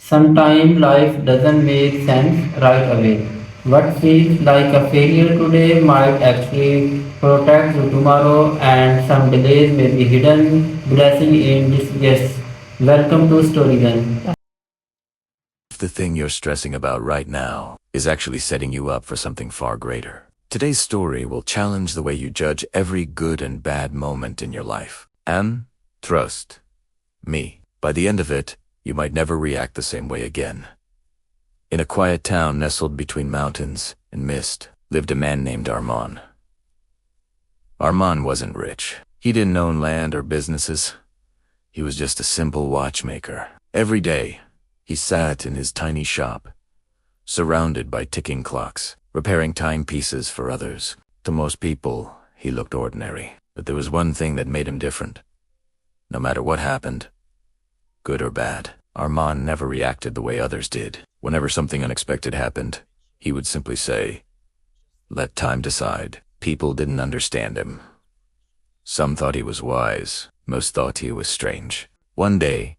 Sometimes life doesn't make sense right away. What feels like a failure today might actually protect you tomorrow, and some delays may be hidden blessing in disguise. Welcome to StoryZen. The thing you're stressing about right now is actually setting you up for something far greater. Today's story will challenge the way you judge every good and bad moment in your life. And, trust me, by the end of it, you might never react the same way again. In a quiet town nestled between mountains and mist lived a man named Armand. Armand wasn't rich. He didn't own land or businesses. He was just a simple watchmaker. Every day, he sat in his tiny shop, surrounded by ticking clocks, repairing timepieces for others. To most people, he looked ordinary. But there was one thing that made him different. No matter what happened, good or bad, Armand never reacted the way others did. Whenever something unexpected happened, he would simply say, "Let time decide." People didn't understand him. Some thought he was wise, most thought he was strange. One day,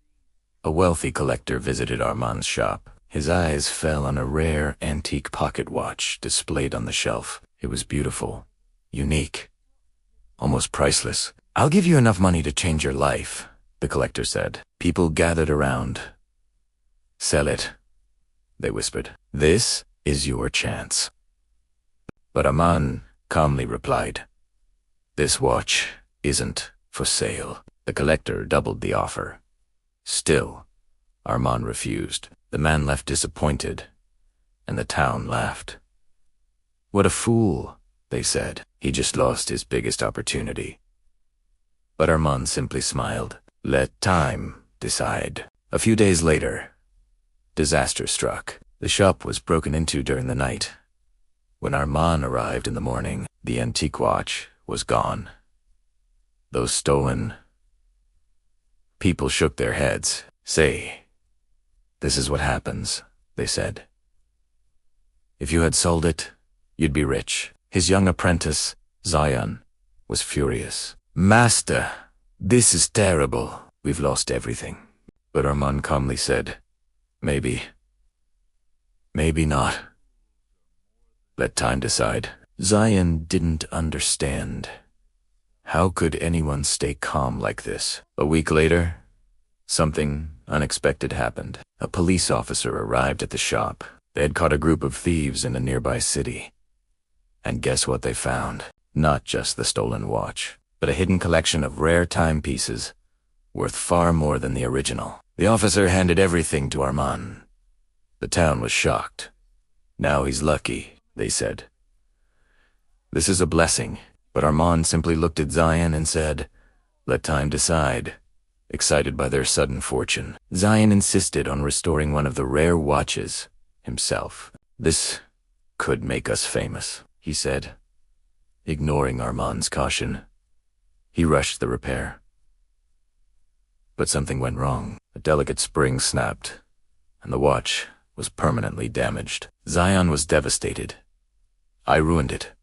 a wealthy collector visited Armand's shop. His eyes fell on a rare antique pocket watch displayed on the shelf. It was beautiful, unique, almost priceless. "I'll give you enough money to change your life," the collector said. People gathered around. "Sell it," they whispered. "This is your chance." But Armand calmly replied, "This watch isn't for sale." The collector doubled the offer. Still, Armand refused. The man left disappointed, and the town laughed. "What a fool," they said. "He just lost his biggest opportunity." But Armand simply smiled. Let time decide. A few days later, disaster struck. The shop was broken into during the night. When Armand arrived in the morning, the antique watch was gone. Those stolen. People shook their heads. "Say, this is what happens," they said. "If you had sold it, you'd be rich." His young apprentice, Zion, was furious. "Master, this is terrible. We've lost everything." But Armand calmly said, Maybe not. Let time decide." Zion didn't understand. How could anyone stay calm like this? A week later, something unexpected happened. A police officer arrived at the shop. They had caught a group of thieves in a nearby city. And guess what they found? Not just the stolen watch, but a hidden collection of rare timepieces, worth far more than the original. The officer handed everything to Armand. The town was shocked. "Now he's lucky," they said. "This is a blessing." But Armand simply looked at Zion and said, "Let time decide," excited by their sudden fortune. Zion insisted on restoring one of the rare watches himself. "This could make us famous," he said, ignoring Armand's caution. He rushed the repair. But something went wrong. A delicate spring snapped, and the watch was permanently damaged. Zion was devastated. "I ruined it.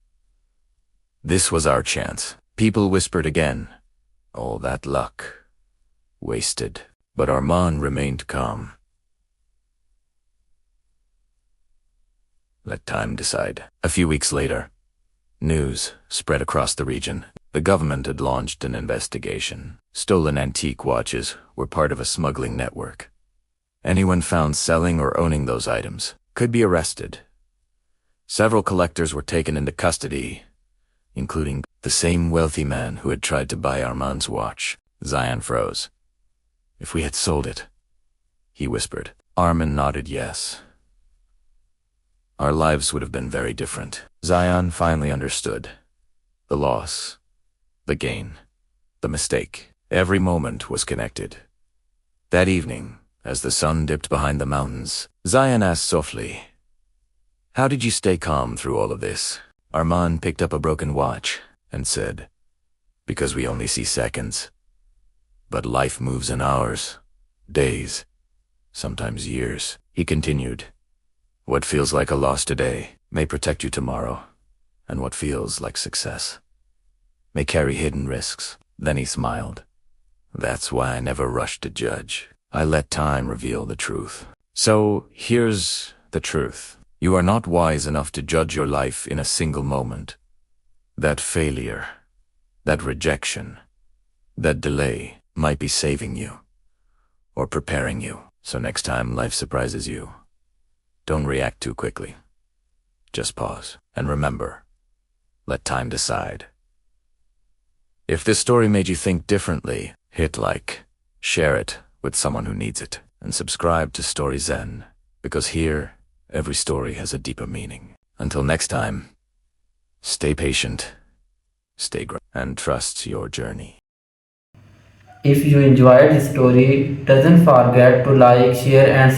This was our chance." People whispered again. All that luck. Wasted. But Armand remained calm. Let time decide. A few weeks later, news spread across the region. The government had launched an investigation. Stolen antique watches were part of a smuggling network. Anyone found selling or owning those items could be arrested. Several collectors were taken into custody, including the same wealthy man who had tried to buy Armand's watch. Zion froze. "If we had sold it," he whispered. Armand nodded yes. "Our lives would have been very different." Zion finally understood. The loss, the gain, the mistake. Every moment was connected. That evening, as the sun dipped behind the mountains, Zion asked softly, "How did you stay calm through all of this?" Armand picked up a broken watch and said, "Because we only see seconds. But life moves in hours, days, sometimes years." He continued, "What feels like a loss today may protect you tomorrow, and what feels like success may carry hidden risks." Then he smiled. "That's why I never rushed to judge. I let time reveal the truth." So here's the truth. You are not wise enough to judge your life in a single moment. That failure, that rejection, that delay might be saving you or preparing you. So next time life surprises you, don't react too quickly. Just pause and remember, let time decide. If this story made you think differently, hit like, share it with someone who needs it, and subscribe to StoryZen, because here, every story has a deeper meaning. Until next time, stay patient, stay grounded, and trust your journey. If you enjoyed this story, doesn't forget to like, share and